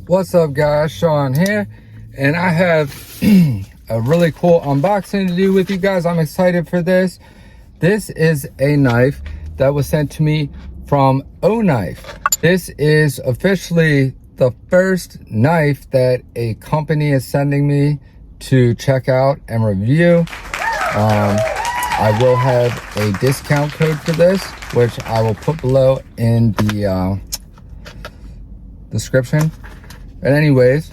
What's up guys, Sean here, and I have a really cool unboxing to do with you guys. I'm excited for this. This is a knife that was sent to me from Oknife. This is officially the first knife that a company is sending me to check out and review. I will have a discount code for this, which I will put below in the description. But anyways,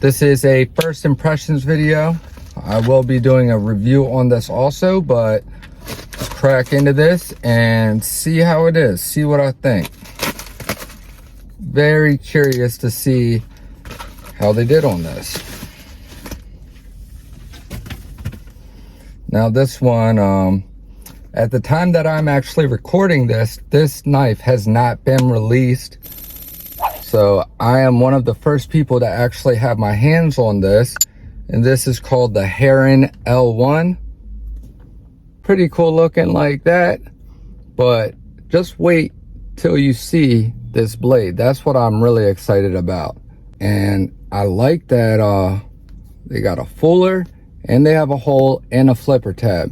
this is a first impressions video. I will be doing a review on this also, but let's crack into this and see how it is, see what I think. Very curious to see how they did on this. Now this one, at the time that I'm actually recording this, this knife has not been released. So I am one of the first people to actually have my hands on this. And this is called the Heron L1. Pretty cool looking like that. But just wait till you see this blade. That's what I'm really excited about. And I like that they got a fuller and they have a hole and a flipper tab.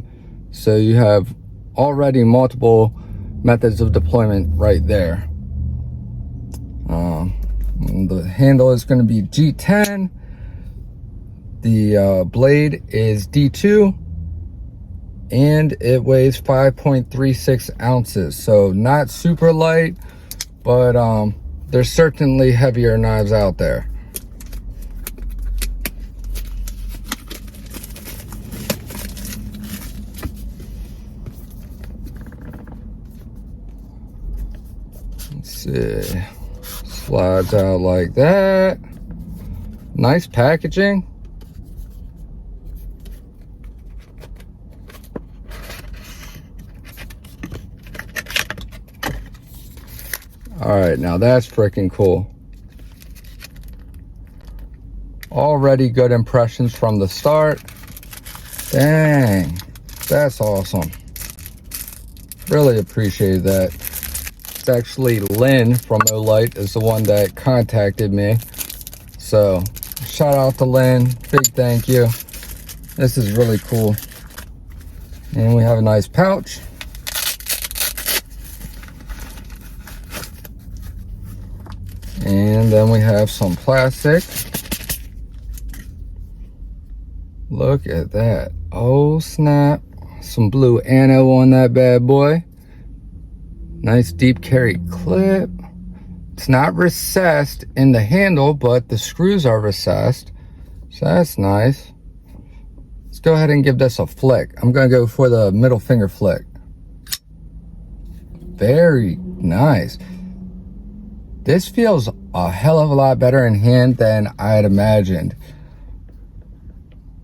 So you have already multiple methods of deployment right there. The handle is going to be G10. The blade is D2. And it weighs 5.36 ounces. So not super light, but there's certainly heavier knives out there. Let's see. Slides out like that. Nice packaging. All right, now that's freaking cool. Already good impressions from the start. Dang, that's awesome. Really appreciate that. It's actually Lynn from Olight is the one that contacted me. So shout out to Lynn, big thank you. This is really cool. And we have a nice pouch. And then we have some plastic. Look at that. Oh snap. Some blue anno on that bad boy. Nice deep carry clip. It's not recessed in the handle, but the screws are recessed. So that's nice. Let's go ahead and give this a flick. I'm gonna go for the middle finger flick. Very nice. This feels a hell of a lot better in hand than I had imagined.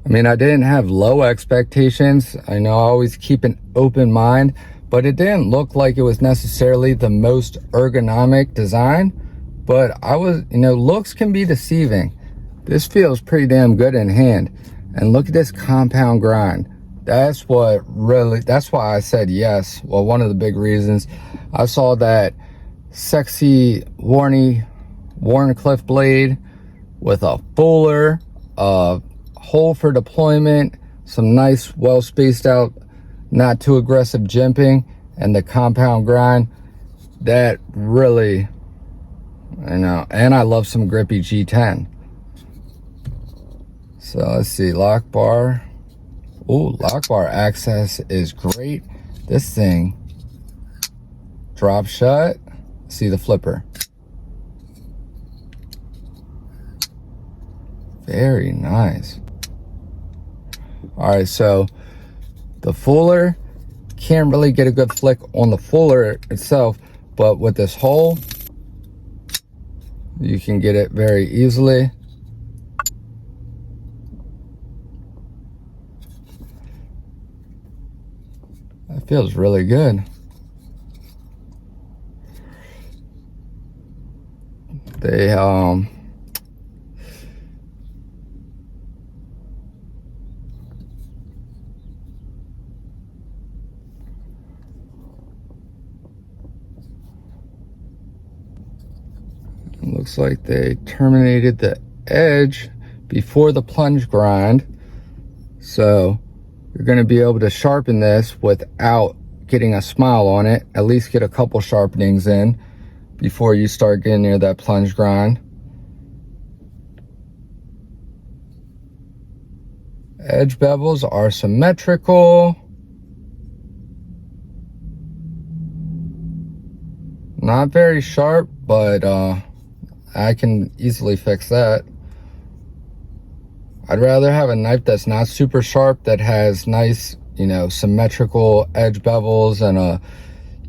I mean, I didn't have low expectations. I know I always keep an open mind, but it didn't look like it was necessarily the most ergonomic design. But I was, looks can be deceiving. This feels pretty damn good in hand. And look at this compound grind. That's why I said yes. Well, one of the big reasons. I saw that sexy Wharncliffe blade with a fuller, hole for deployment, some nice well spaced out, not too aggressive jimping, and the compound grind. That really, and I love some grippy G10. So let's see, lock bar. Oh, lock bar access is great. This thing drops shut. See the flipper. Very nice. All right, so the fuller, can't really get a good flick on the fuller itself, but with this hole, you can get it very easily. That feels really good. They looks like they terminated the edge before the plunge grind. So you're going to be able to sharpen this without getting a smile on it. At least get a couple sharpenings in before you start getting near that plunge grind. Edge bevels are symmetrical. Not very sharp, but I can easily fix that. I'd rather have a knife that's not super sharp, that has nice, you know, symmetrical edge bevels and a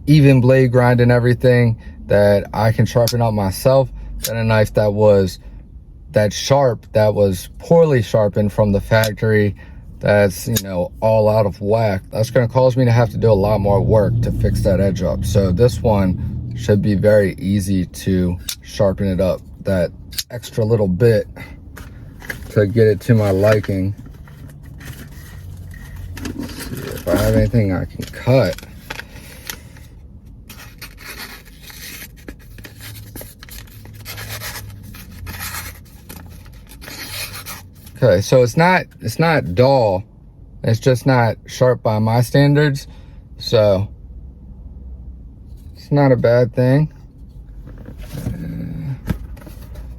even blade grind and everything that I can sharpen up myself, than a knife that was sharp, that was poorly sharpened from the factory, that's, you know, all out of whack. That's going to cause me to have to do a lot more work to fix that edge up. So this one should be very easy to sharpen it up that extra little bit to get it to my liking. Let's see if I have anything I can cut. Okay, so it's not dull, it's just not sharp by my standards, so it's not a bad thing.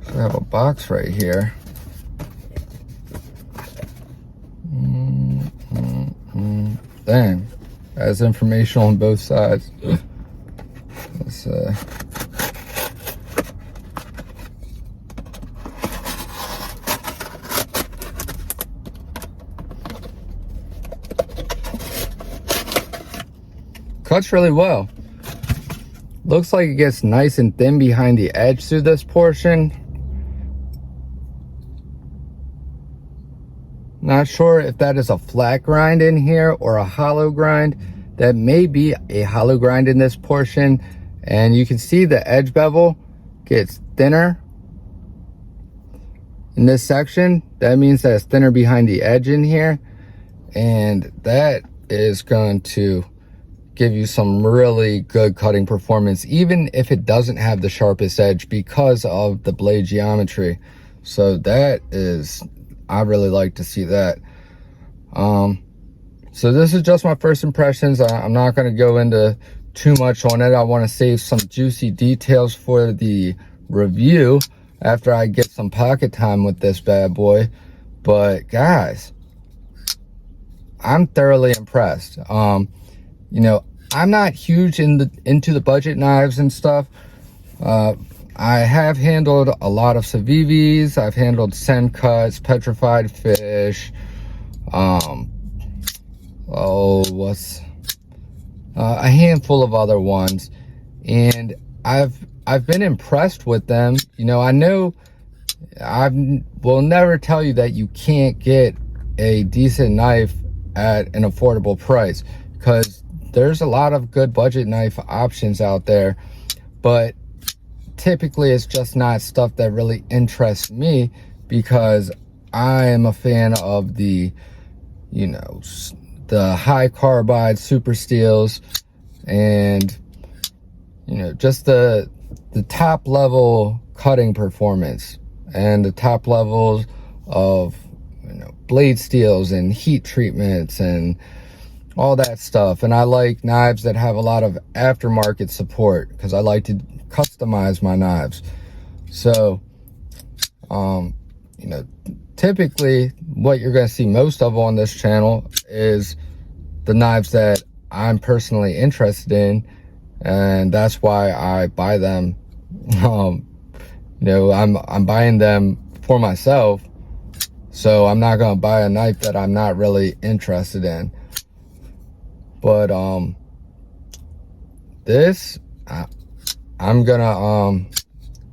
I have a box right here. Dang, has information on both sides. Let's cuts really well. Looks like it gets nice and thin behind the edge through this portion. Not sure if that is a flat grind in here or a hollow grind. That may be a hollow grind in this portion. And you can see the edge bevel gets thinner in this section. That means that it's thinner behind the edge in here. And that is going to give you some really good cutting performance, even if it doesn't have the sharpest edge, because of the blade geometry. So that is, I really like to see that. So this is just my first impressions. I'm not going to go into too much on it. I want to save some juicy details for the review after I get some pocket time with this bad boy. But guys, I'm thoroughly impressed. You know, I'm not huge into the budget knives and stuff. I have handled a lot of Civivis. I've handled Send Cuts, Petrified Fish. A handful of other ones, and I've been impressed with them. You know, I know I will never tell you that you can't get a decent knife at an affordable price, because there's a lot of good budget knife options out there, but typically it's just not stuff that really interests me, because I am a fan of the, you know, the high carbide super steels, and, you know, just the top level cutting performance and the top levels of, you know, blade steels and heat treatments and all that stuff. And I like knives that have a lot of aftermarket support, because I like to customize my knives. So you know, typically what you're going to see most of on this channel is the knives that I'm personally interested in, and that's why I buy them. You know, I'm buying them for myself, so I'm not going to buy a knife that I'm not really interested in. But this, I'm gonna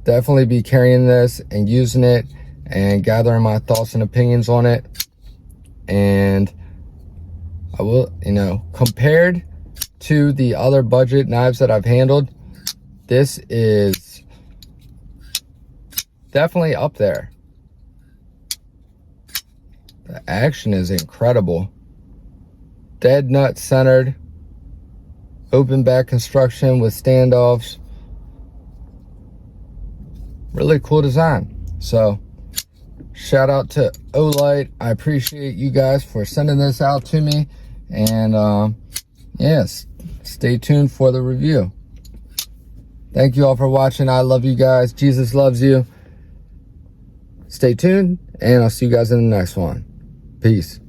definitely be carrying this and using it and gathering my thoughts and opinions on it. And I will, you know, compared to the other budget knives that I've handled, this is definitely up there. The action is incredible. Dead nut centered, open back construction with standoffs. really cool design. So shout out to OLight. I appreciate you guys for sending this out to me. And yes, stay tuned for the review. Thank you all for watching. I love you guys. Jesus loves you. Stay tuned, and I'll see you guys in the next one. Peace.